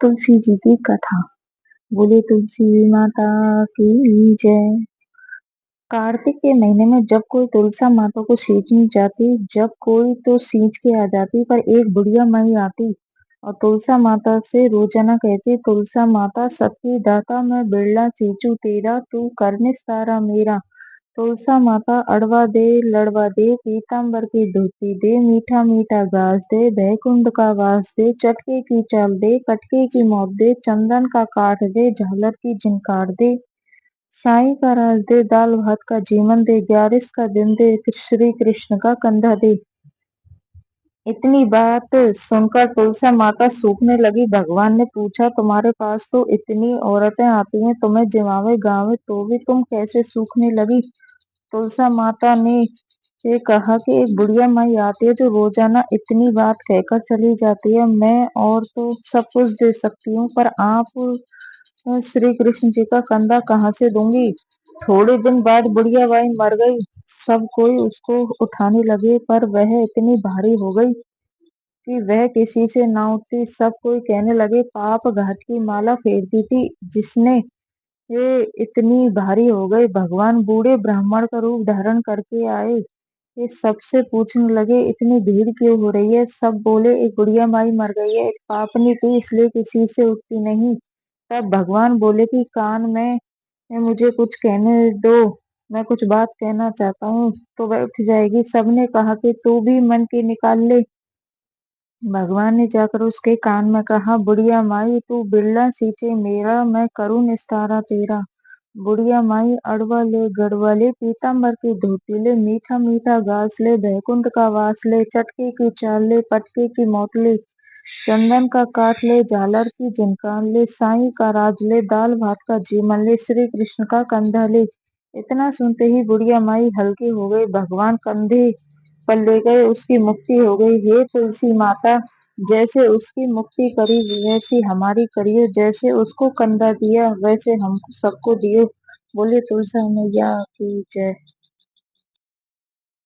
तुलसी जी की कथा। बोले तुलसी माता की जय। कार्तिक के महीने में जब कोई तुलसा माता को सींचने जाती, जब कोई तो सींच के आ जाती, पर एक बुढ़िया माई आती और तुलसा माता से रोजाना कहती, तुलसा माता सबकी दाता, मैं बिरला सींचू तेरा, तू कर निस्तारा मेरा। तुलसा माता अड़वा दे, लड़वा दे, पीतांबर की धोती दे, मीठा मीठा घास दे, बैकुंठ का वास दे, चटके की चाल दे, कटके की मौत दे, चंदन का काठ दे, झालर की झिनकार दे, साईं का राज दे, दाल भात का जीवन दे, 11 का दिन दे, श्री कृष्ण का कंधा दे। इतनी बात सुनकर तुलसा माता सूखने लगी। भगवान ने पूछा, तुम्हारे पास तो इतनी औरतें आती हैं, तुम्हें जिमावे गावे, तो भी तुम कैसे सूखने लगी? तुलसा माता ने ये कहा कि एक बुढ़िया माई आती है जो रोजाना इतनी बात कहकर चली जाती है। मैं और तो सब कुछ दे सकती हूँ, पर आप श्री कृष्ण जी का कंधा कहाँ से दूंगी? थोड़े दिन बाद बुढ़िया बाई मर गई। सब कोई उसको उठाने लगे, पर वह इतनी भारी हो गई कि वह किसी से ना उठती। सब कोई कहने लगे, पाप घाट की माला फेरती थी जिसने, ये इतनी भारी हो गई। भगवान बूढ़े ब्राह्मण का रूप धारण करके आए। ये सबसे पूछने लगे, इतनी भीड़ क्यों हो रही है? सब बोले, एक बुढ़िया माई मर गई है, एक पापनी थी, इसलिए किसी से उठती नहीं। तब भगवान बोले कि कान में मुझे कुछ कहने दो, मैं कुछ बात कहना चाहता हूँ, तो वह उठ जाएगी। सबने कहा कि तू भी मन की निकाल ले। भगवान ने जाकर उसके कान में कहा, बुढ़िया माई तू बिरला सींचे मेरा, मैं करूँ निस्तारा तेरा। बुढ़िया माई अड़वा ले, गड़वा ले, पीतांबर की धोती ले, मीठा मीठा घास ले, बैकुंठ का वास ले, चटके की चाल ले, पटके की मौत ले, चंदन का काठ ले, झालर की झनकार ले, साईं का राज ले, दाल भात का जीवन ले, श्री कृष्ण का कंधा ले। इतना सुनते ही बुढ़िया माई हल्की हो गई। भगवान कंधे पर ले गए, उसकी मुक्ति हो गई। हे तुलसी माता, जैसे उसकी मुक्ति करी वैसी हमारी करियो, जैसे उसको कंधा दिया वैसे हम सबको दियो। बोले तुलसा मैया की जय।